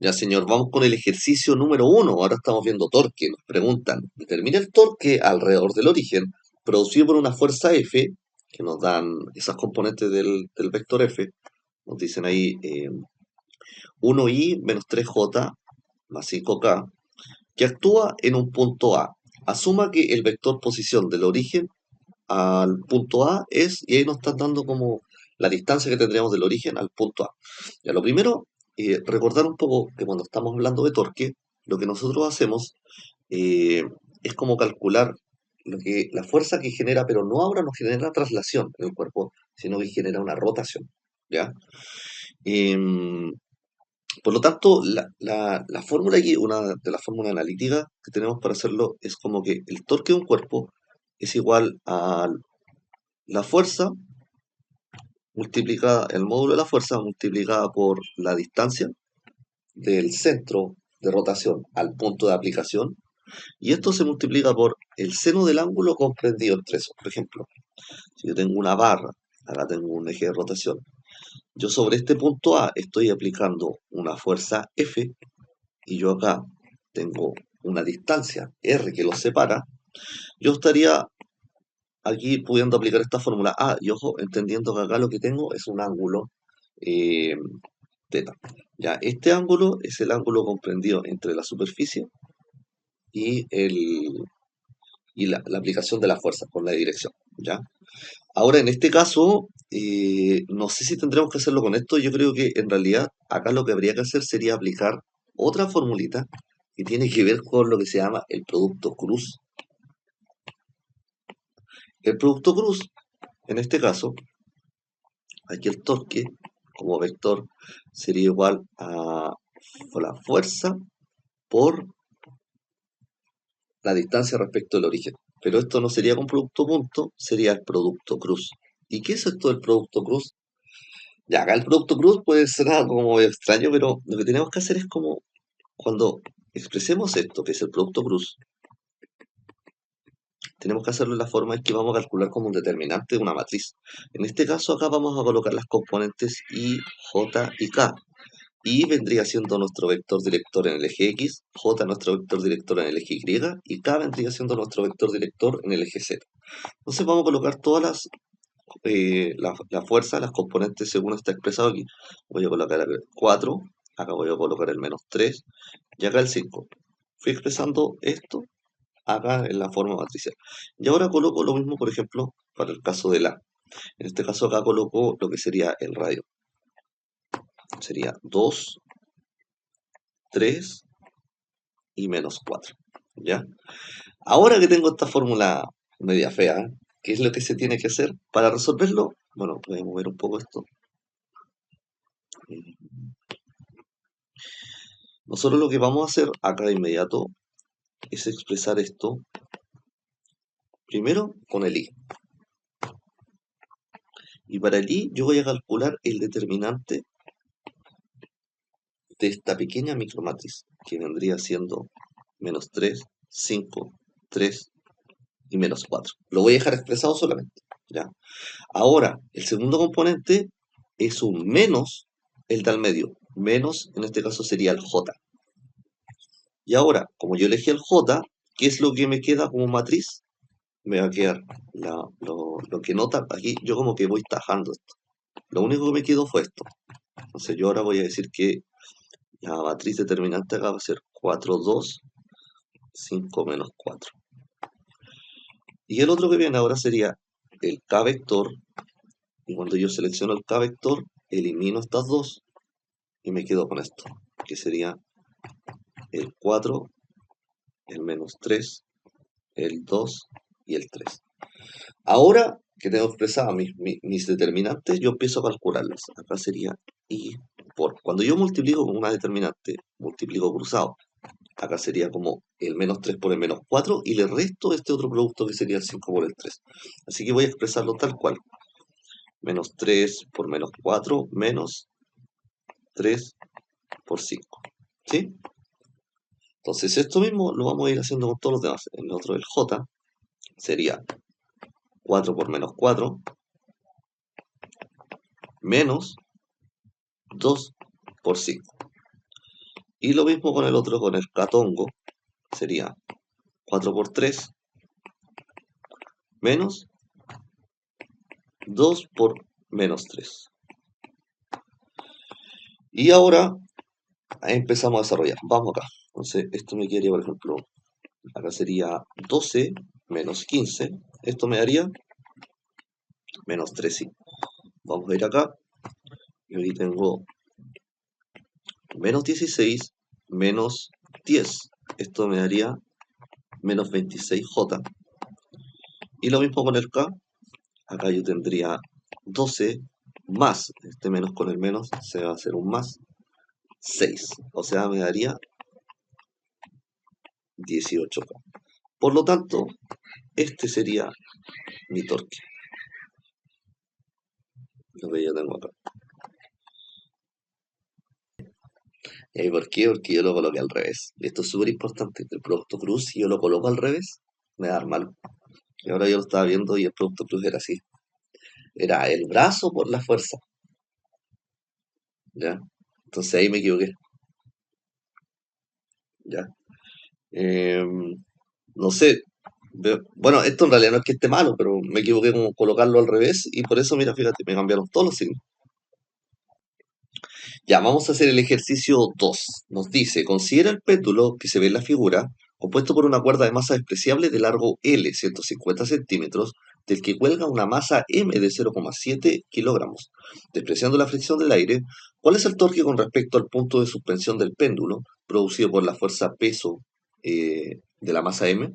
Ya, señor, vamos con el ejercicio número uno. Ahora estamos viendo torque. Nos preguntan, determina el torque alrededor del origen producido por una fuerza F, que nos dan esas componentes del vector F. Nos dicen ahí 1i menos 3j más 5k, que actúa en un punto A. Asuma que el vector posición del origen al punto A es, y ahí nos están dando como la distancia que tendríamos del origen al punto A. Ya, lo primero, recordar un poco que cuando estamos hablando de torque, lo que nosotros hacemos eh, es como calcular la fuerza que genera, pero no ahora no genera traslación en el cuerpo, sino que genera una rotación. ¿Ya? Em, por lo tanto, la fórmula aquí, una de las fórmulas analíticas que tenemos para hacerlo, es como que el torque de un cuerpo es igual a la fuerza multiplicada, el módulo de la fuerza multiplicada por la distancia del centro de rotación al punto de aplicación, y esto se multiplica por el seno del ángulo comprendido entre eso. Por ejemplo, si yo tengo una barra, acá tengo un eje de rotación, yo sobre este punto A estoy aplicando una fuerza F, y yo acá tengo una distancia R que los separa, yo estaría aquí pudiendo aplicar esta fórmula A, y ojo, entendiendo que acá lo que tengo es un ángulo eh, teta. Ya, este ángulo es el ángulo comprendido entre la superficie y, la aplicación de la fuerza con la dirección. ¿Ya? Ahora, en este caso, no sé si tendremos que hacerlo con esto. Yo creo que en realidad acá lo que habría que hacer sería aplicar otra formulita que tiene que ver con lo que se llama el producto cruz. El producto cruz, en este caso, aquí el torque como vector sería igual a la fuerza por la distancia respecto al origen. Pero esto no sería con producto punto, sería el producto cruz. ¿Y qué es esto del producto cruz? Ya, acá el producto cruz puede ser algo como extraño, pero lo que tenemos que hacer es como cuando expresemos esto, que es el producto cruz, tenemos que hacerlo de la forma en que vamos a calcular como un determinante de una matriz. En este caso acá vamos a colocar las componentes I, J y K. I vendría siendo nuestro vector director en el eje X, J nuestro vector director en el eje Y, y K vendría siendo nuestro vector director en el eje Z. Entonces vamos a colocar todas la fuerza, las componentes según está expresado aquí. Voy a colocar el 4, acá voy a colocar el menos 3 y acá el 5. Fui expresando esto acá en la forma matricial. Y ahora coloco lo mismo, por ejemplo, para el caso de la. En este caso acá coloco lo que sería el radio. Sería 2, 3 y menos 4. ¿Ya? Ahora que tengo esta fórmula media fea, ¿qué es lo que se tiene que hacer para resolverlo? Bueno, voy a mover un poco esto. Nosotros lo que vamos a hacer acá de inmediato es expresar esto primero con el i. Y para el i yo voy a calcular el determinante de esta pequeña micromatriz, que vendría siendo menos 3, 5, 3 y menos 4. Lo voy a dejar expresado solamente. ¿Ya? Ahora, el segundo componente es un menos el del medio. Menos, en este caso, sería el j. Y ahora, como yo elegí el j, ¿qué es lo que me queda como matriz? Me va a quedar lo que nota aquí. Yo como que voy tajando esto. Lo único que me quedó fue esto. Entonces yo ahora voy a decir que la matriz determinante acá va a ser 4, 2, 5 menos 4. Y el otro que viene ahora sería el k vector. Y cuando yo selecciono el k vector, elimino estas dos y me quedo con esto, que sería el 4, el menos 3, el 2 y el 3. Ahora que tengo expresadas mis determinantes, yo empiezo a calcularlas. Acá sería i por. Cuando yo multiplico con una determinante, multiplico cruzado. Acá sería como el menos 3 por el menos 4 y le resto este otro producto que sería el 5 por el 3. Así que voy a expresarlo tal cual. Menos 3 por menos 4 menos 3 por 5. ¿Sí? Entonces esto mismo lo vamos a ir haciendo con todos los demás. El otro, el j, sería 4 por menos 4 menos 2 por 5. Y lo mismo con el otro, con el catongo, sería 4 por 3 menos 2 por menos 3. Y ahora empezamos a desarrollar. Vamos acá. Entonces, esto me quedaría, por ejemplo, acá sería 12 menos 15. Esto me daría menos 13. Vamos a ir acá. Y aquí tengo menos 16 menos 10. Esto me daría menos 26J. Y lo mismo con el K. Acá yo tendría 12 más. Este menos con el menos se va a hacer un más 6. O sea, me daría 18K. Por lo tanto, este sería mi torque. Lo que yo tengo acá. ¿Y por qué? Porque yo lo coloqué al revés. Y esto es súper importante. El producto cruz, si yo lo coloco al revés, me da mal. Y ahora yo lo estaba viendo y el producto cruz era así. Era el brazo por la fuerza. ¿Ya? Entonces ahí me equivoqué. ¿Ya? No sé. Bueno, esto en realidad no es que esté malo, pero me equivoqué con colocarlo al revés y por eso, mira, fíjate, me cambiaron todos los signos. Ya, vamos a hacer el ejercicio 2. Nos dice, considera el péndulo que se ve en la figura, compuesto por una cuerda de masa despreciable de largo L, 150 centímetros, del que cuelga una masa M de 0,7 kilogramos. Despreciando la fricción del aire, ¿cuál es el torque con respecto al punto de suspensión del péndulo, producido por la fuerza peso de la masa M?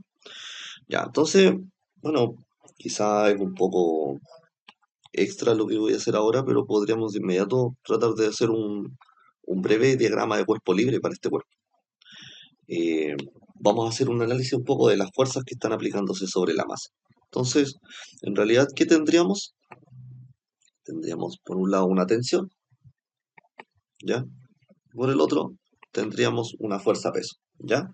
Ya, entonces, bueno, quizá es un poco extra lo que voy a hacer ahora, pero podríamos de inmediato tratar de hacer un breve diagrama de cuerpo libre para este cuerpo. Eh, Vamos a hacer un análisis un poco de las fuerzas que están aplicándose sobre la masa. Entonces, en realidad, ¿qué tendríamos? Tendríamos por un lado una tensión, ¿ya? Por el otro, tendríamos una fuerza peso, ¿ya?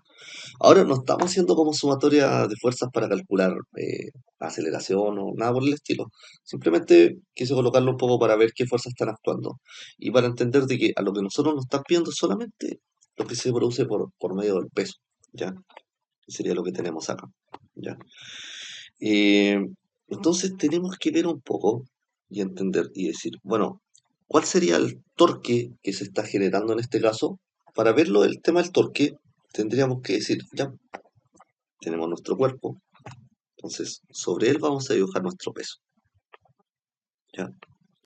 Ahora no estamos haciendo como sumatoria de fuerzas para calcular aceleración o nada por el estilo. Simplemente quise colocarlo un poco para ver qué fuerzas están actuando y para entender de que a lo que nosotros nos están viendo solamente lo que se produce por medio del peso, ¿ya? Que sería lo que tenemos acá, ¿ya? Eh, entonces tenemos que ver un poco y entender y decir, bueno, ¿cuál sería el torque que se está generando en este caso? Para verlo, el tema del torque, tendríamos que decir, ya, tenemos nuestro cuerpo, entonces sobre él vamos a dibujar nuestro peso, ¿ya?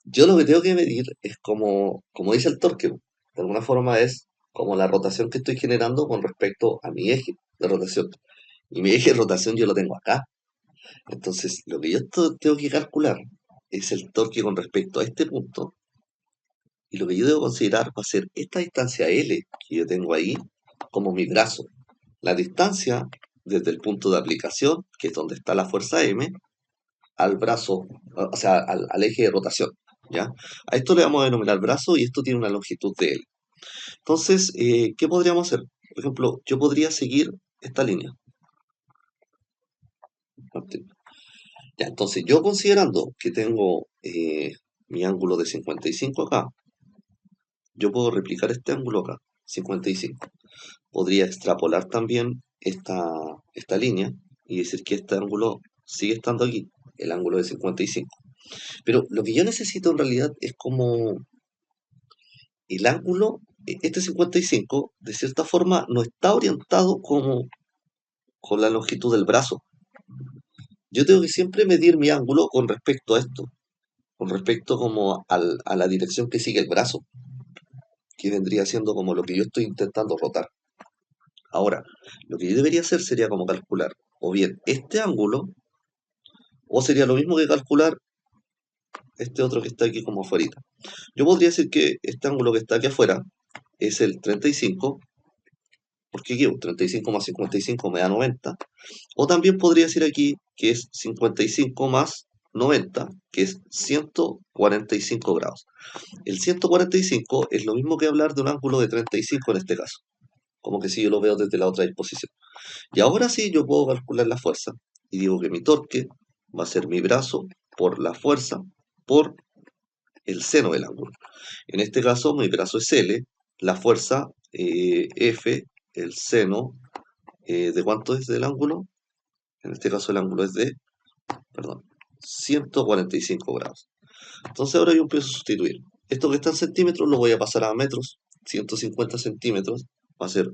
Yo lo que tengo que medir es como dice el torque, de alguna forma es como la rotación que estoy generando con respecto a mi eje de rotación. Y mi eje de rotación yo lo tengo acá. Entonces, lo que yo tengo que calcular es el torque con respecto a este punto. Y lo que yo debo considerar va a ser esta distancia L que yo tengo ahí como mi brazo. La distancia desde el punto de aplicación, que es donde está la fuerza M, al brazo, o sea, al eje de rotación, ¿ya? A esto le vamos a denominar brazo y esto tiene una longitud de L. Entonces, ¿qué podríamos hacer? Por ejemplo, yo podría seguir esta línea. Ya, entonces, yo considerando que tengo mi ángulo de 55 acá, yo puedo replicar este ángulo acá, 55. Podría extrapolar también esta línea y decir que este ángulo sigue estando aquí, el ángulo de 55. Pero lo que yo necesito en realidad es como el ángulo, este 55, de cierta forma, no está orientado como con la longitud del brazo. Yo tengo que siempre medir mi ángulo con respecto a esto, con respecto como a la dirección que sigue el brazo, que vendría siendo como lo que yo estoy intentando rotar. Ahora, lo que yo debería hacer sería como calcular o bien este ángulo, o sería lo mismo que calcular este otro que está aquí como afuera. Yo podría decir que este ángulo que está aquí afuera es el 35, porque aquí 35 más 55 me da 90. O también podría decir aquí que es 55 más 90, que es 145 grados. El 145 es lo mismo que hablar de un ángulo de 35 en este caso, como que si yo lo veo desde la otra disposición. Y ahora sí yo puedo calcular la fuerza y digo que mi torque va a ser mi brazo por la fuerza por el seno del ángulo. En este caso mi brazo es L, la fuerza F, el seno, ¿de cuánto es del ángulo? En este caso el ángulo es de, perdón, 145 grados. Entonces ahora yo empiezo a sustituir. Esto que está en centímetros lo voy a pasar a metros. 150 centímetros va a ser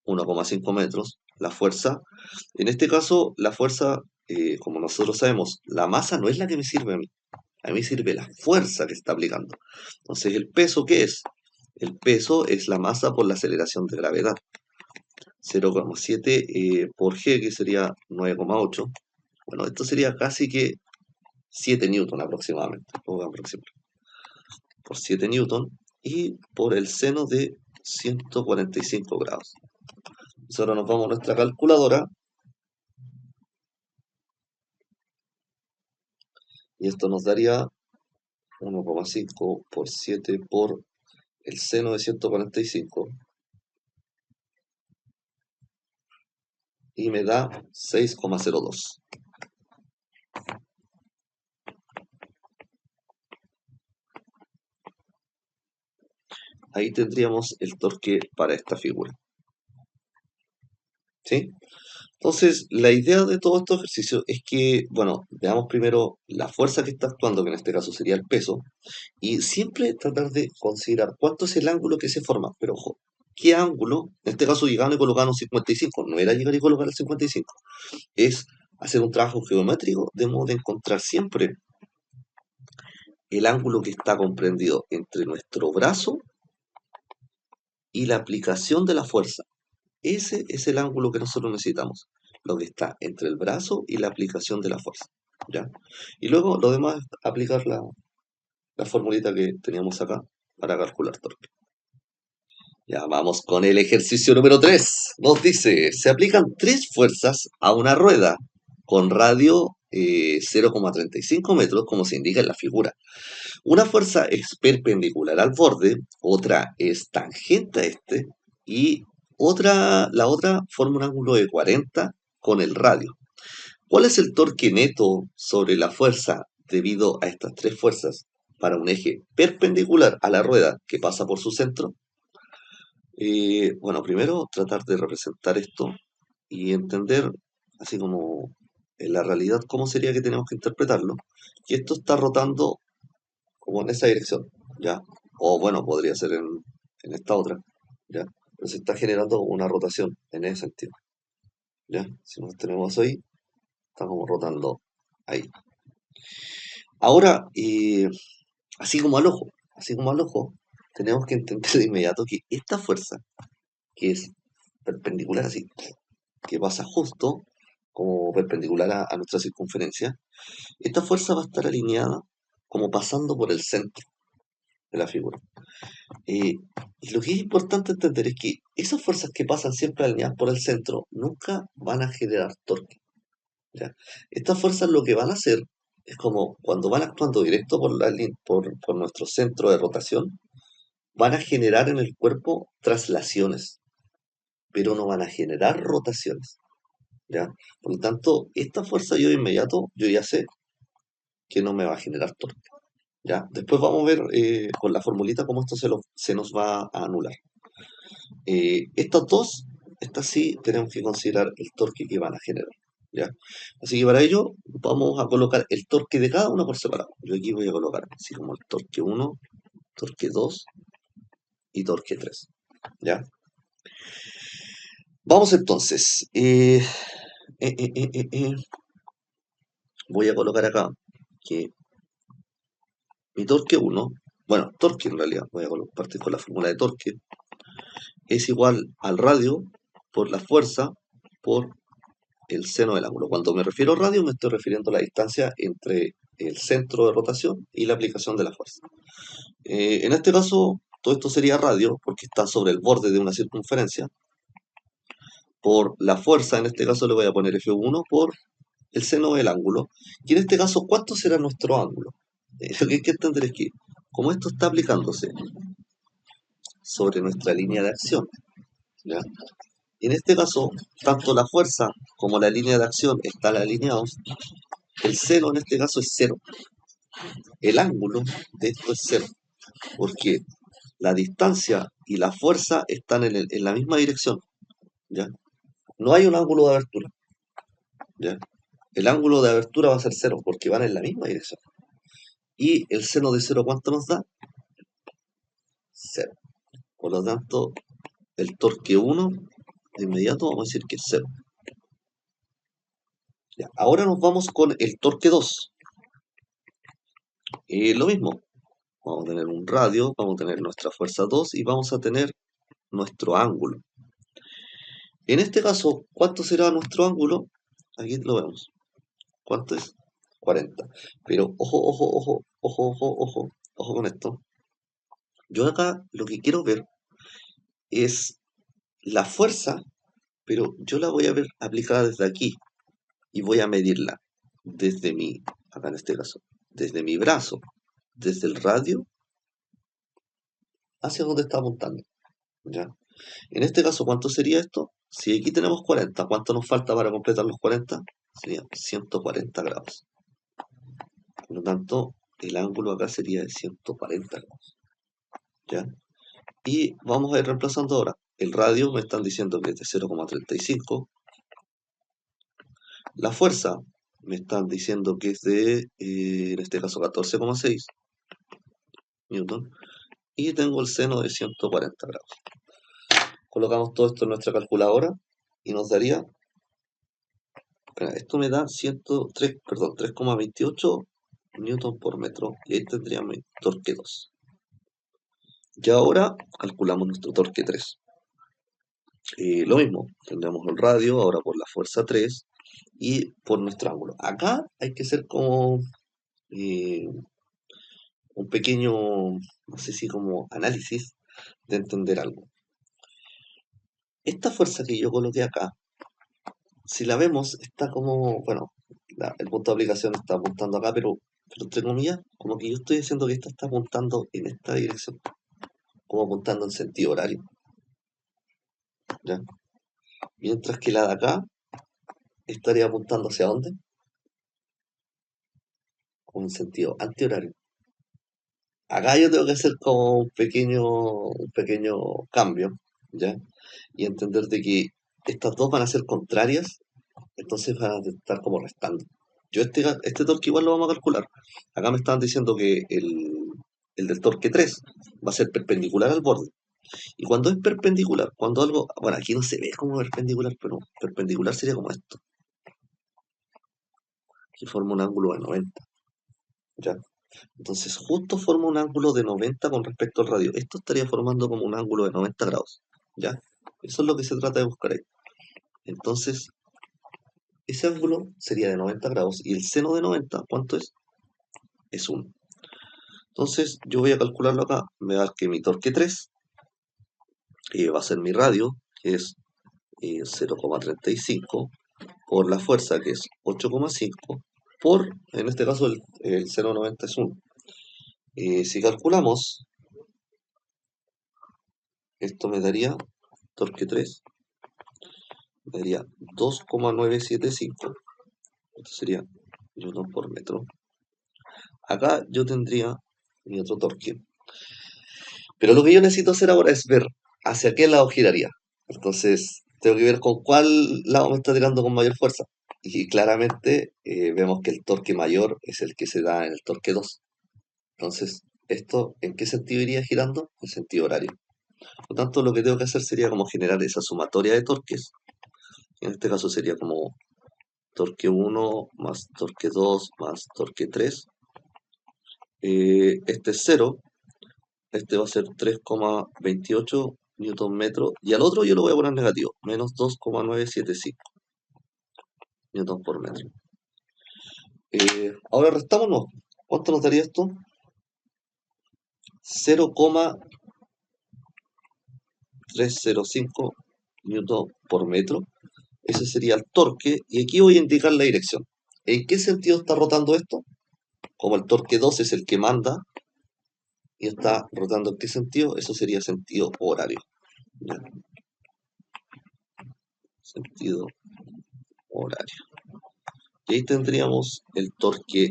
1,5 metros. La fuerza, en este caso, la fuerza, como nosotros sabemos, la masa no es la que me sirve a mí. A mí sirve la fuerza que está aplicando. Entonces, ¿el peso qué es? El peso es la masa por la aceleración de gravedad. 0,7 por G, que sería 9,8. Bueno, esto sería casi que 7 newton aproximadamente. Por 7 newton y por el seno de 145 grados. Entonces ahora nos vamos a nuestra calculadora y esto nos daría 1,5 por 7 por el seno de 145 y me da 6,02. Ahí tendríamos el torque para esta figura. ¿Sí? Entonces, la idea de todo este ejercicio es que, bueno, veamos primero la fuerza que está actuando, que en este caso sería el peso, y siempre tratar de considerar cuánto es el ángulo que se forma. Pero ojo, ¿qué ángulo? En este caso llegando y colocar un 55, no era llegar y colocar el 55, es hacer un trabajo geométrico de modo de encontrar siempre el ángulo que está comprendido entre nuestro brazo y la aplicación de la fuerza. Ese es el ángulo que nosotros necesitamos, lo que está entre el brazo y la aplicación de la fuerza. ¿Ya? Y luego lo demás es aplicar la formulita que teníamos acá para calcular torque. Ya vamos con el ejercicio número 3. Nos dice, se aplican tres fuerzas a una rueda con radio 0,35 metros, como se indica en la figura. Una fuerza es perpendicular al borde, otra es tangente a este y la otra forma un ángulo de 40 con el radio. ¿Cuál es el torque neto sobre la fuerza debido a estas tres fuerzas para un eje perpendicular a la rueda que pasa por su centro? Bueno, primero tratar de representar esto y entender, así como en la realidad, cómo sería que tenemos que interpretarlo, que esto está rotando como en esa dirección, ¿ya? O bueno, podría ser en esta otra, ¿ya? Pero se está generando una rotación en ese sentido, ¿ya? Si nos tenemos ahí, está como rotando ahí. Ahora, así como al ojo, tenemos que entender de inmediato que esta fuerza, que es perpendicular así, que pasa justo como perpendicular a nuestra circunferencia, esta fuerza va a estar alineada como pasando por el centro de la figura. Eh, y lo que es importante entender es que esas fuerzas que pasan siempre alineadas por el centro nunca van a generar torque. ¿Ya? Estas fuerzas lo que van a hacer es como cuando van actuando directo por nuestro centro de rotación, van a generar en el cuerpo traslaciones, pero no van a generar rotaciones. ¿Ya? Por lo tanto, esta fuerza yo de inmediato, yo ya sé que no me va a generar torque. ¿Ya? Después vamos a ver con la formulita cómo esto se nos va a anular. Estas dos, estas sí tenemos que considerar el torque que van a generar. ¿Ya? Así que para ello vamos a colocar el torque de cada uno por separado. Yo aquí voy a colocar así como el torque 1, torque 2 y torque 3. ¿Ya? Vamos entonces. Voy a colocar acá que mi torque 1, bueno, torque en realidad, voy a partir con la fórmula de torque, es igual al radio por la fuerza por el seno del ángulo. Cuando me refiero a radio, me estoy refiriendo a la distancia entre el centro de rotación y la aplicación de la fuerza. En este caso, todo esto sería radio, porque está sobre el borde de una circunferencia. Por la fuerza, en este caso le voy a poner F1 por el seno del ángulo. Y en este caso, ¿cuánto será nuestro ángulo? Lo que hay que entender es que, como esto está aplicándose sobre nuestra línea de acción, ¿ya? Y en este caso, tanto la fuerza como la línea de acción están alineados. El seno en este caso es cero. El ángulo de esto es cero. Porque la distancia y la fuerza están en la misma dirección, ¿ya? No hay un ángulo de abertura, ¿ya? El ángulo de abertura va a ser cero porque van en la misma dirección. Y el seno de cero, ¿cuánto nos da? Cero. Por lo tanto, el torque 1, de inmediato vamos a decir que es cero. Ya, ahora nos vamos con el torque 2. Lo mismo, vamos a tener un radio, vamos a tener nuestra fuerza 2 y vamos a tener nuestro ángulo. En este caso, ¿cuánto será nuestro ángulo? Aquí lo vemos. ¿Cuánto es? 40. Pero ojo con esto. Yo acá lo que quiero ver es la fuerza, pero yo la voy a ver aplicada desde aquí y voy a medirla desde acá en este caso, desde mi brazo, desde el radio hacia donde está apuntando. ¿Ya? En este caso, ¿cuánto sería esto? Si aquí tenemos 40, ¿cuánto nos falta para completar los 40? Serían 140 grados. Por lo tanto, el ángulo acá sería de 140 grados. ¿Ya? Y vamos a ir reemplazando ahora. El radio me están diciendo que es de 0,35. La fuerza me están diciendo que es de, en este caso, 14,6 newton. Y tengo el seno de 140 grados. Colocamos todo esto en nuestra calculadora y nos daría, esto me da 3,28 newton por metro. Y ahí tendríamos mi torque 2. Y ahora calculamos nuestro torque 3. Lo mismo, tendremos el radio ahora por la fuerza 3 y por nuestro ángulo. Acá hay que hacer como eh, un pequeño, no sé si como análisis de entender algo. Esta fuerza que yo coloqué acá, si la vemos, está como, bueno, el punto de aplicación está apuntando acá, pero entre comillas, como que yo estoy diciendo que esta está apuntando en esta dirección, como apuntando en sentido horario, ¿ya? Mientras que la de acá estaría apuntando hacia dónde, con un sentido antihorario. Acá yo tengo que hacer como un pequeño cambio, ¿ya? Y entender de que estas dos van a ser contrarias, entonces van a estar como restando. Yo este torque igual lo vamos a calcular. Acá me estaban diciendo que el del torque 3 va a ser perpendicular al borde. Y cuando es perpendicular, cuando algo, bueno, aquí no se ve como perpendicular, pero perpendicular sería como esto, que forma un ángulo de 90, ¿ya? Entonces justo forma un ángulo de 90 con respecto al radio. Esto estaría formando como un ángulo de 90 grados, ¿ya? Eso es lo que se trata de buscar ahí. Entonces, ese ángulo sería de 90 grados y el seno de 90, ¿cuánto es? Es 1. Entonces, yo voy a calcularlo acá. Me va a dar que mi torque 3 va a ser mi radio, que es 0,35, por la fuerza, que es 8,5, por, en este caso, el 0,90 es 1. Si calculamos, esto me daría, torque 3, me daría 2,975. Esto sería newton por metro. Acá yo tendría mi otro torque. Pero lo que yo necesito hacer ahora es ver hacia qué lado giraría. Entonces, tengo que ver con cuál lado me está tirando con mayor fuerza. Y claramente vemos que el torque mayor es el que se da en el torque 2. Entonces, ¿esto en qué sentido iría girando? En sentido horario. Por lo tanto, lo que tengo que hacer sería como generar esa sumatoria de torques. En este caso sería como torque 1 más torque 2 más torque 3. Este es 0. Este va a ser 3,28 newton metro. Y al otro yo lo voy a poner negativo. Menos 2,975 newton por metro. Ahora restámonos. ¿Cuánto nos daría esto? 0,305 newton por metro. Ese sería el torque. Y aquí voy a indicar la dirección. ¿En qué sentido está rotando esto? Como el torque 2 es el que manda y está rotando en qué sentido, eso sería sentido horario. ¿Ya? Sentido horario. Y ahí tendríamos el torque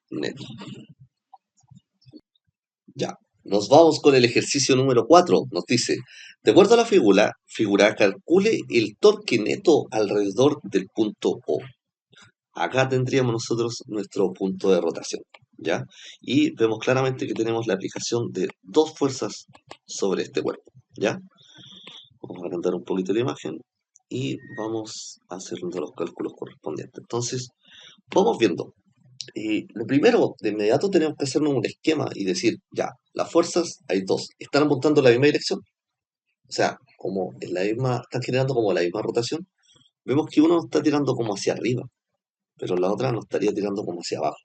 neto. Ya. Nos vamos con el ejercicio número 4. Nos dice, de acuerdo a la figura calcule el torque neto alrededor del punto O. Acá tendríamos nosotros nuestro punto de rotación, ¿ya? Y vemos claramente que tenemos la aplicación de dos fuerzas sobre este cuerpo, ¿ya? Vamos a agrandar un poquito la imagen y vamos a hacer los cálculos correspondientes. Entonces, vamos viendo. Lo primero, de inmediato tenemos que hacernos un esquema y decir, ya, las fuerzas hay dos, están apuntando en la misma dirección, o sea, como en la misma, están generando como la misma rotación. Vemos que uno está tirando como hacia arriba, pero la otra no estaría tirando como hacia abajo.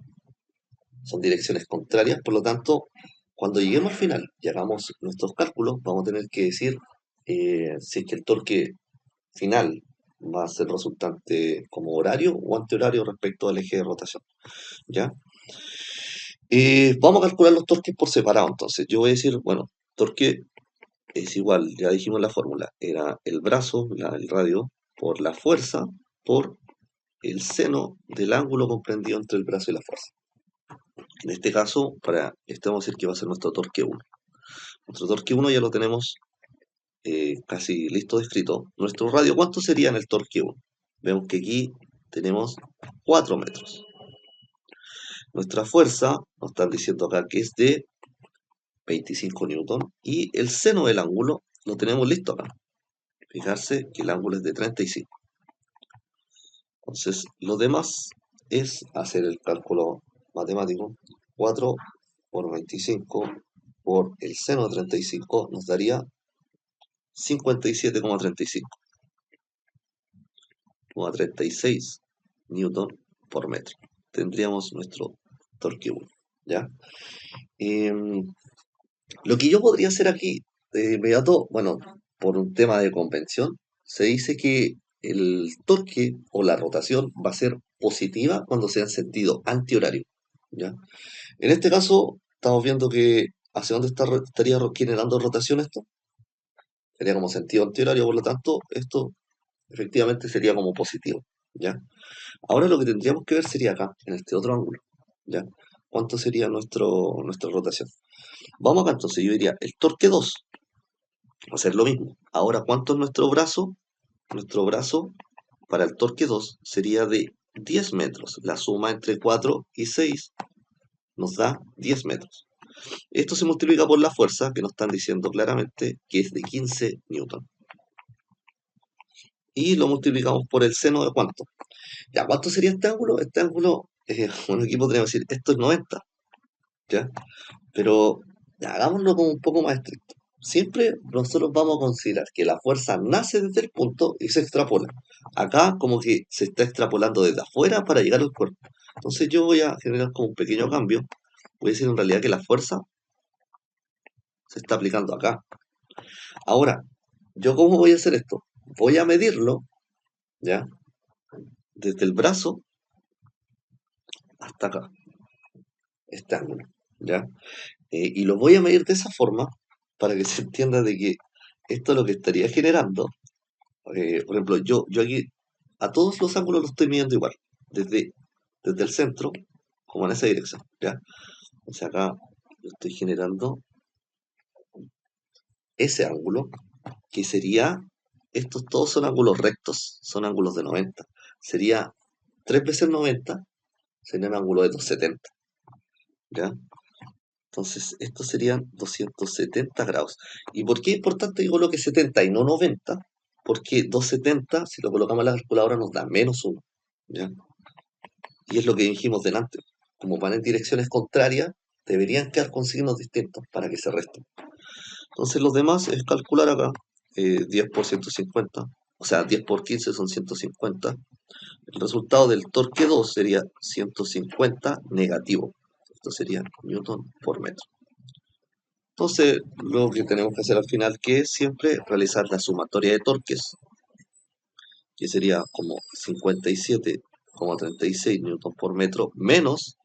Son direcciones contrarias, por lo tanto, cuando lleguemos al final y hagamos nuestros cálculos, vamos a tener que decir si es que el torque final va a ser resultante como horario o antihorario respecto al eje de rotación, ¿ya? Vamos a calcular los torques por separado, entonces. Yo voy a decir, bueno, torque es igual, ya dijimos la fórmula, era el brazo, el radio, por la fuerza, por el seno del ángulo comprendido entre el brazo y la fuerza. En este caso, para este vamos a decir que va a ser nuestro torque 1. Nuestro torque 1 ya lo tenemos casi listo descrito. Nuestro radio, ¿cuánto sería en el torque 1? Vemos que aquí tenemos 4 metros. Nuestra fuerza, nos están diciendo acá que es de 25 newton y el seno del ángulo lo tenemos listo acá. Fijarse que el ángulo es de 35. Entonces, lo demás es hacer el cálculo matemático. 4 por 25 por el seno de 35 nos daría 57,35. 36 newton por metro. Tendríamos nuestro torque 1, ¿ya? Em, lo que yo podría hacer aquí de inmediato, bueno, por un tema de convención, se dice que el torque o la rotación va a ser positiva cuando sea en sentido antihorario, ¿ya? En este caso, estamos viendo que hacia dónde estaría generando rotación esto. Sería como sentido antihorario, por lo tanto, esto efectivamente sería como positivo, ¿ya? Ahora lo que tendríamos que ver sería acá, en este otro ángulo, ¿ya? ¿Cuánto sería nuestra rotación? Vamos acá entonces, yo diría, el torque 2 va a ser lo mismo. Ahora, ¿cuánto es nuestro brazo? Nuestro brazo para el torque 2 sería de 10 metros. La suma entre 4 y 6 nos da 10 metros. Esto se multiplica por la fuerza, que nos están diciendo claramente que es de 15 newton. Y lo multiplicamos por el seno de cuánto. Ya, ¿cuánto sería este ángulo? Este ángulo, bueno, aquí podríamos decir, esto es 90, ¿ya? Pero ya, hagámoslo como un poco más estricto. Siempre nosotros vamos a considerar que la fuerza nace desde el punto y se extrapola. Acá como que se está extrapolando desde afuera para llegar al cuerpo. Entonces yo voy a generar como un pequeño cambio. Voy a decir en realidad que la fuerza se está aplicando acá. Ahora, ¿yo cómo voy a hacer esto? Voy a medirlo, ¿ya? Desde el brazo hasta acá, este ángulo, ¿ya? Y lo voy a medir de esa forma para que se entienda de que esto es lo que estaría generando. Por ejemplo, yo aquí a todos los ángulos los estoy midiendo igual, desde, desde el centro como en esa dirección, ¿ya? O sea, acá yo estoy generando ese ángulo, que sería, estos todos son ángulos rectos, son ángulos de 90. Sería 3 veces 90, sería un ángulo de 270, ¿ya? Entonces, estos serían 270 grados. ¿Y por qué es importante que coloque 70 y no 90? Porque 270, si lo colocamos en la calculadora, nos da menos 1, ¿ya? Y es lo que dijimos delante. Como van en direcciones contrarias, deberían quedar con signos distintos para que se resten. Entonces, los demás es calcular acá 10 por 150, o sea, 10 por 15 son 150. El resultado del torque 2 sería 150 negativo. Esto sería newton por metro. Entonces, lo que tenemos que hacer al final, que es siempre realizar la sumatoria de torques, que sería como 57,36 newton por metro, menos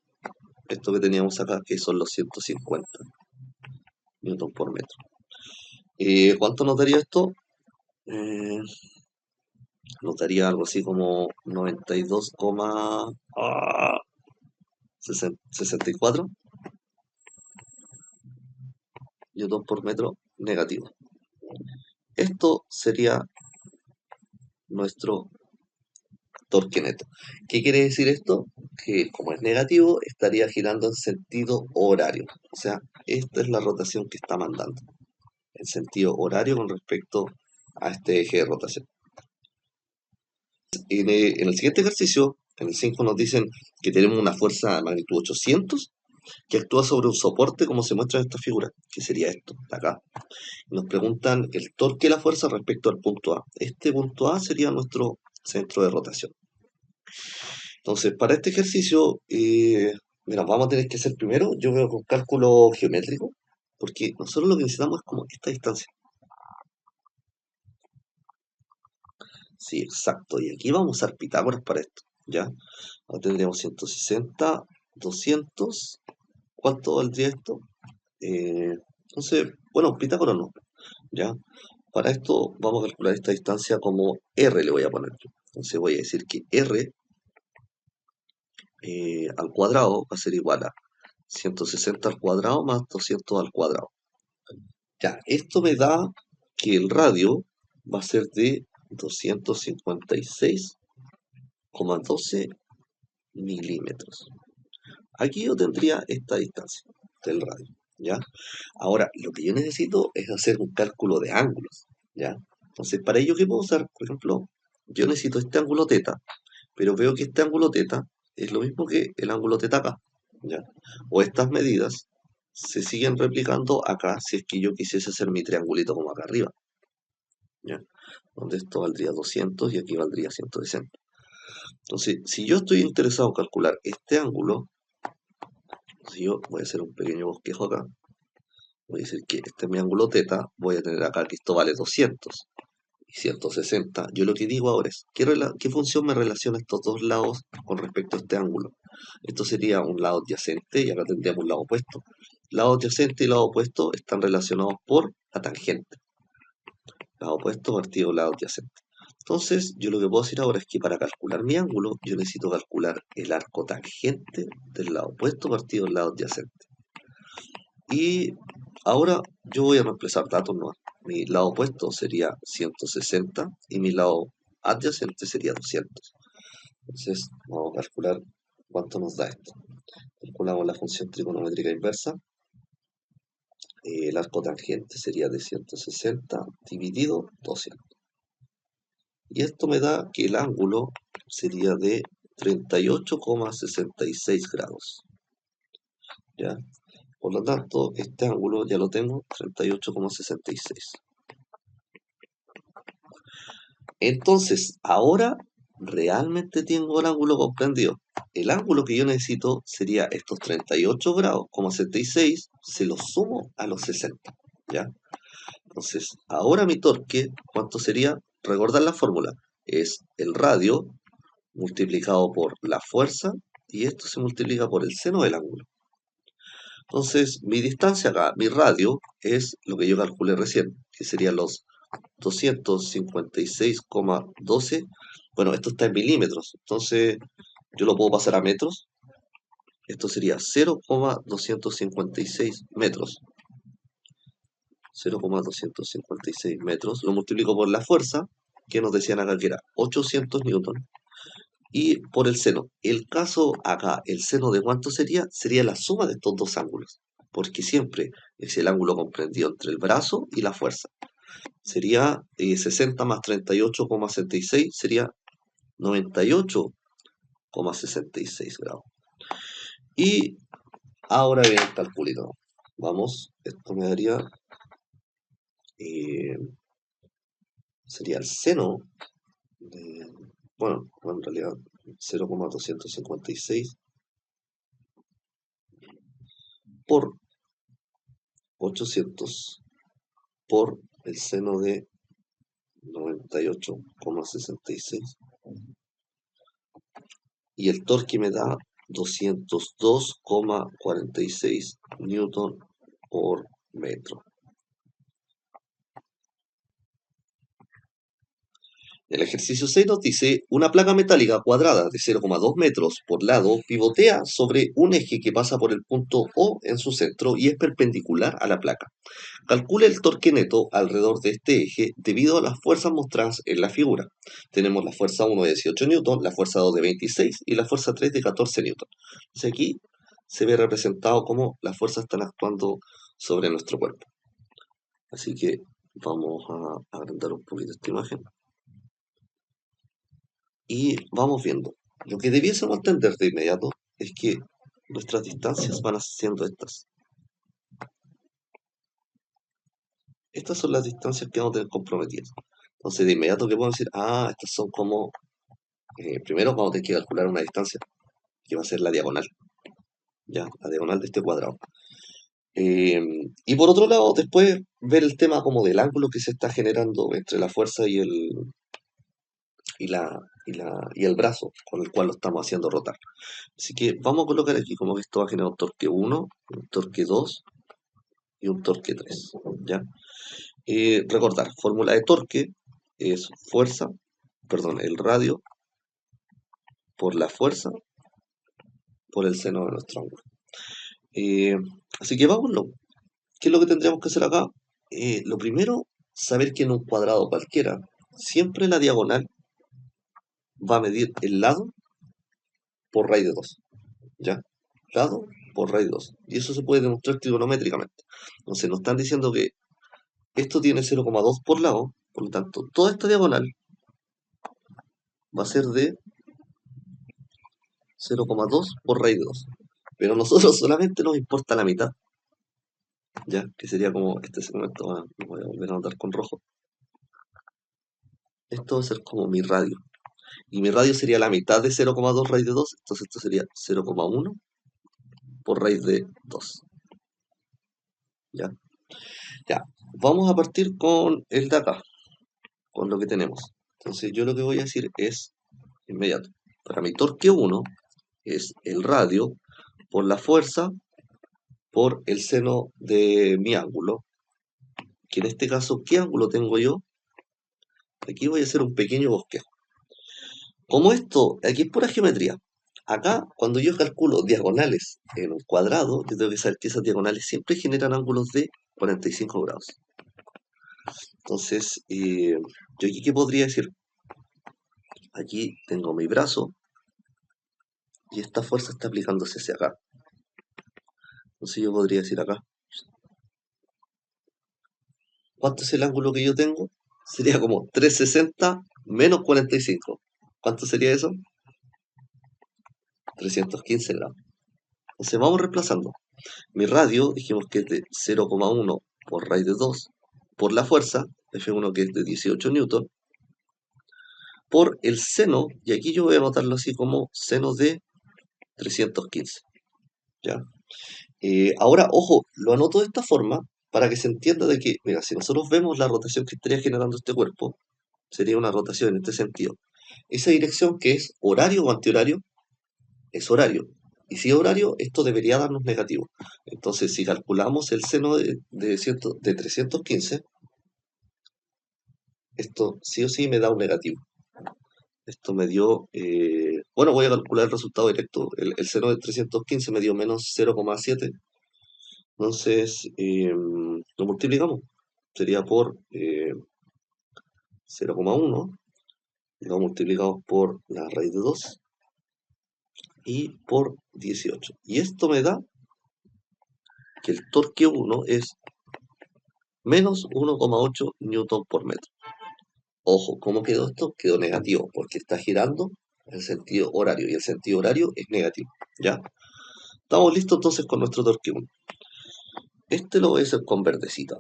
esto que teníamos acá, que son los 150 newton por metro. ¿Cuánto nos daría esto? Eh, nos daría algo así como 92,64. newton por metro negativo. Esto sería nuestro torque neto. ¿Qué quiere decir esto? Que como es negativo, estaría girando en sentido horario. O sea, esta es la rotación que está mandando, en sentido horario con respecto a este eje de rotación. En el siguiente ejercicio, en el 5 nos dicen que tenemos una fuerza de magnitud 800 que actúa sobre un soporte como se muestra en esta figura, que sería esto, de acá. Nos preguntan el torque de la fuerza respecto al punto A. Este punto A sería nuestro centro de rotación. Entonces, para este ejercicio, mira, vamos a tener que hacer primero, yo veo con cálculo geométrico, porque nosotros lo que necesitamos es como esta distancia. Sí, exacto. Y aquí vamos a usar Pitágoras para esto, ¿ya? Ahora tendríamos 160, 200. ¿Cuánto valdría esto? Entonces, bueno, Pitágoras no, ¿ya? Para esto vamos a calcular esta distancia como R le voy a poner yo. Entonces voy a decir que R al cuadrado va a ser igual a 160 al cuadrado más 200 al cuadrado. Ya, esto me da que el radio va a ser de 256,12 milímetros. Aquí yo tendría esta distancia del radio, ¿ya? Ahora, lo que yo necesito es hacer un cálculo de ángulos, ¿ya? Entonces, para ello, ¿qué puedo usar? Por ejemplo, yo necesito este ángulo teta, pero veo que este ángulo teta es lo mismo que el ángulo teta acá, ¿ya? O estas medidas se siguen replicando acá si es que yo quisiese hacer mi triangulito como acá arriba, ¿ya? Donde esto valdría 200 y aquí valdría 160. Entonces, si yo estoy interesado en calcular este ángulo, si yo voy a hacer un pequeño bosquejo acá, voy a decir que este es mi ángulo teta, voy a tener acá que esto vale 200 y 160. Yo lo que digo ahora es, ¿qué función me relaciona estos dos lados con respecto a este ángulo? Esto sería un lado adyacente y acá tendríamos un lado opuesto. Lado adyacente y lado opuesto están relacionados por la tangente. Lado opuesto partido lado adyacente. Entonces, yo lo que puedo decir ahora es que para calcular mi ángulo, yo necesito calcular el arco tangente del lado opuesto partido del lado adyacente. Y ahora yo voy a reemplazar datos nuevos. Mi lado opuesto sería 160 y mi lado adyacente sería 200. Entonces, vamos a calcular cuánto nos da esto. Calculamos la función trigonométrica inversa. El arco tangente sería de 160 dividido 200. Y esto me da que el ángulo sería de 38,66 grados. ¿Ya? Por lo tanto, este ángulo ya lo tengo, 38,66. Entonces, ahora realmente tengo el ángulo comprendido. El ángulo que yo necesito sería estos 38 grados, 66, se los sumo a los 60. ¿Ya? Entonces, ahora mi torque, ¿cuánto sería? Recordar la fórmula. Es el radio multiplicado por la fuerza y esto se multiplica por el seno del ángulo. Entonces, mi distancia acá, mi radio, es lo que yo calculé recién, que serían los 256,12. Bueno, esto está en milímetros, entonces yo lo puedo pasar a metros. Esto sería 0,256 metros. 0,256 metros. Lo multiplico por la fuerza, que nos decían acá que era 800 newton. Y por el seno. El caso acá, ¿el seno de cuánto sería? Sería la suma de estos dos ángulos. Porque siempre es el ángulo comprendido entre el brazo y la fuerza. Sería 60 más 38,66, sería 98,66 grados. Y ahora viene el calculito. Vamos, esto me daría, eh, sería el seno de, bueno, en realidad 0,256 por 800 por el seno de 98,66 y el torque me da 202,46 newton por metro. El ejercicio 6 nos dice, una placa metálica cuadrada de 0,2 metros por lado pivotea sobre un eje que pasa por el punto O en su centro y es perpendicular a la placa. Calcule el torque neto alrededor de este eje debido a las fuerzas mostradas en la figura. Tenemos la fuerza 1 de 18 newton, la fuerza 2 de 26 y la fuerza 3 de 14 newton. Entonces aquí se ve representado cómo las fuerzas están actuando sobre nuestro cuerpo. Así que vamos a agrandar un poquito esta imagen. Y vamos viendo. Lo que debiésemos entender de inmediato es que nuestras distancias van siendo estas. Estas son las distancias que vamos a tener comprometidas. Entonces, de inmediato que podemos decir, estas son como, primero vamos a tener que calcular una distancia, que va a ser la diagonal, ya, la diagonal de este cuadrado. Y por otro lado, después ver el tema como del ángulo que se está generando entre la fuerza y el brazo con el cual lo estamos haciendo rotar. Así que vamos a colocar aquí como que esto va a generar un torque 1, un torque 2 y un torque 3. ¿Ya? Recordar, fórmula de torque es el radio por la fuerza por el seno de nuestro ángulo. Eh, Así que vámonos. ¿Qué es lo que tendríamos que hacer acá? Lo primero, saber que en un cuadrado cualquiera, siempre la diagonal va a medir el lado por raíz de 2. ¿Ya? Lado por raíz de 2. Y eso se puede demostrar trigonométricamente. Entonces nos están diciendo que esto tiene 0,2 por lado, por lo tanto, toda esta diagonal va a ser de 0,2 por raíz de 2. Pero a nosotros solamente nos importa la mitad, ¿ya? Que sería como este segmento, lo voy a volver a anotar con rojo. Esto va a ser como mi radio. Y mi radio sería la mitad de 0,2 raíz de 2, entonces esto sería 0,1 por raíz de 2. ¿Ya? Ya, vamos a partir con el de acá, con lo que tenemos. Entonces yo lo que voy a decir es inmediato. Para mi torque 1 es el radio por la fuerza por el seno de mi ángulo. Que en este caso, ¿qué ángulo tengo yo? Aquí voy a hacer un pequeño bosquejo. Como esto, aquí es pura geometría. Acá, cuando yo calculo diagonales en un cuadrado, yo tengo que saber que esas diagonales siempre generan ángulos de 45 grados. Entonces, yo aquí, ¿qué podría decir? Aquí tengo mi brazo y esta fuerza está aplicándose hacia acá. Entonces yo podría decir acá, ¿cuánto es el ángulo que yo tengo? Sería como 360 menos 45. ¿Cuánto sería eso? 315 grados. Entonces vamos reemplazando. Mi radio, dijimos que es de 0,1 por raíz de 2, por la fuerza, F1 que es de 18 newton, por el seno, y aquí yo voy a anotarlo así como seno de 315. ¿Ya? Ahora, ojo, lo anoto de esta forma para que se entienda de que, mira, si nosotros vemos la rotación que estaría generando este cuerpo, sería una rotación en este sentido. Esa dirección que es horario o antihorario, es horario. Y si es horario, esto debería darnos negativo. Entonces, si calculamos el seno de 315, esto sí o sí me da un negativo. Esto me dio, bueno, voy a calcular el resultado directo. El seno de 315 me dio menos 0,7. Entonces, lo multiplicamos. Sería por 0,1. Lo multiplicamos por la raíz de 2 y por 18. Y esto me da que el torque 1 es menos 1,8 newton por metro. Ojo, ¿cómo quedó esto? Quedó negativo, porque está girando en sentido horario, y el sentido horario es negativo, ¿ya? Estamos listos entonces con nuestro torque 1. Este lo voy a hacer con verdecita,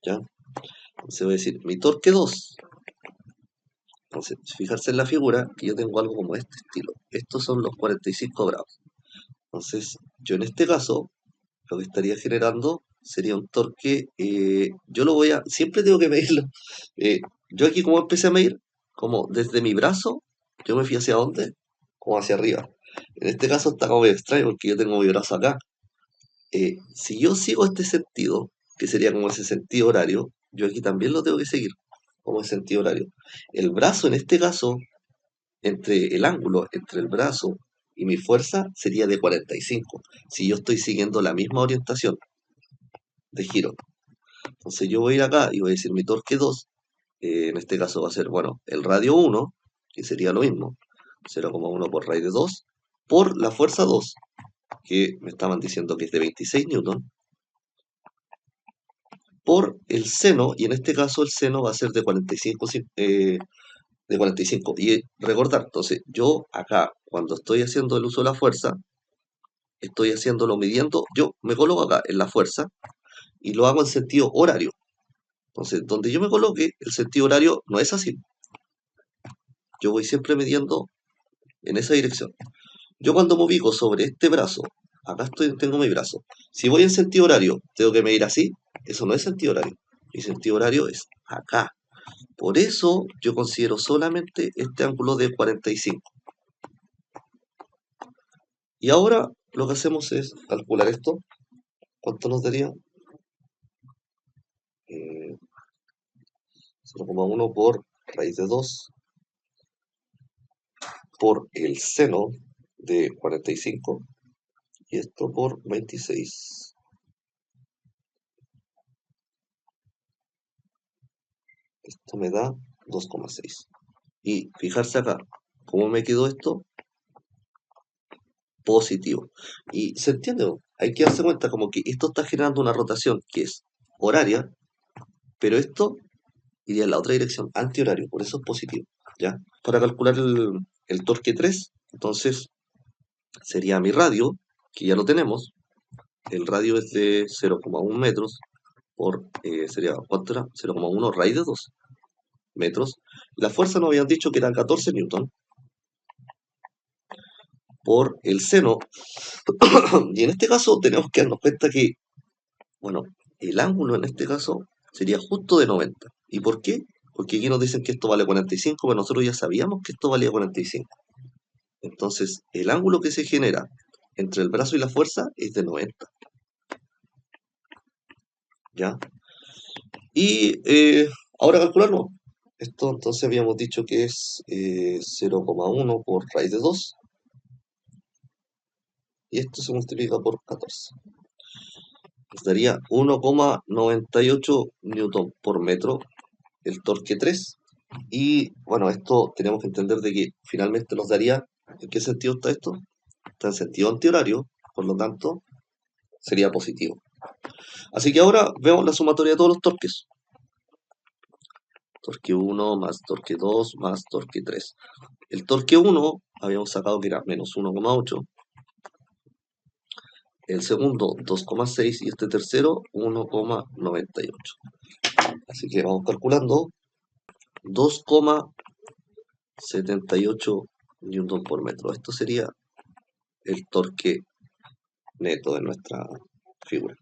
¿ya? Entonces voy a decir, mi torque 2. Entonces, fijarse en la figura, que yo tengo algo como este estilo. Estos son los 45 grados. Entonces, yo en este caso, lo que estaría generando sería un torque, yo lo voy a, siempre tengo que medirlo. Yo aquí como empecé a medir, como desde mi brazo, yo me fui hacia dónde, como hacia arriba. En este caso está como medio extraño porque yo tengo mi brazo acá. Si yo sigo este sentido, que sería como ese sentido horario, yo aquí también lo tengo que seguir, como en sentido horario. El brazo, en este caso, entre el ángulo entre el brazo y mi fuerza sería de 45, si yo estoy siguiendo la misma orientación de giro. Entonces yo voy a ir acá y voy a decir mi torque 2, en este caso va a ser, bueno, el radio 1, que sería lo mismo, 0,1 por raíz de 2, por la fuerza 2, que me estaban diciendo que es de 26 newton, por el seno, y en este caso el seno va a ser de 45, de 45. Y recordar, entonces, yo acá, cuando estoy haciendo el uso de la fuerza, estoy haciéndolo midiendo, yo me coloco acá en la fuerza y lo hago en sentido horario. Entonces, donde yo me coloque, el sentido horario no es así. Yo voy siempre midiendo en esa dirección. Yo cuando me ubico sobre este brazo, acá tengo mi brazo. Si voy en sentido horario, tengo que medir así. Eso no es sentido horario. Mi sentido horario es acá. Por eso yo considero solamente este ángulo de 45. Y ahora lo que hacemos es calcular esto. ¿Cuánto nos daría? 0,1 por raíz de 2 por el seno de 45 y esto por 26. Esto me da 2,6. Y fijarse acá, ¿cómo me quedó esto? Positivo. Y se entiende, ¿no? Hay que darse cuenta como que esto está generando una rotación que es horaria, pero esto iría en la otra dirección, antihorario, por eso es positivo, ¿ya? Para calcular el torque 3, entonces sería mi radio, que ya lo tenemos, el radio es de 0,1 metros por, sería, ¿cuánto era? 0,1 raíz de 2 metros. La fuerza nos habían dicho que eran 14 newton por el seno. Y en este caso tenemos que darnos cuenta que, bueno, el ángulo en este caso sería justo de 90. ¿Y por qué? Porque aquí nos dicen que esto vale 45, pero nosotros ya sabíamos que esto valía 45. Entonces, el ángulo que se genera entre el brazo y la fuerza es de 90. ¿Ya? Y ahora calcularlo. Esto entonces habíamos dicho que es 0,1 por raíz de 2. Y esto se multiplica por 14. Nos daría 1,98 newton por metro el torque 3. Y bueno, esto tenemos que entender de que finalmente nos daría, ¿en qué sentido está esto? Está en sentido antihorario, por lo tanto sería positivo. Así que ahora vemos la sumatoria de todos los torques. Torque 1 más torque 2 más torque 3. El torque 1 habíamos sacado que era menos 1,8. El segundo 2,6 y este tercero 1,98. Así que vamos calculando 2,78 newton por metro. Esto sería el torque neto de nuestra figura.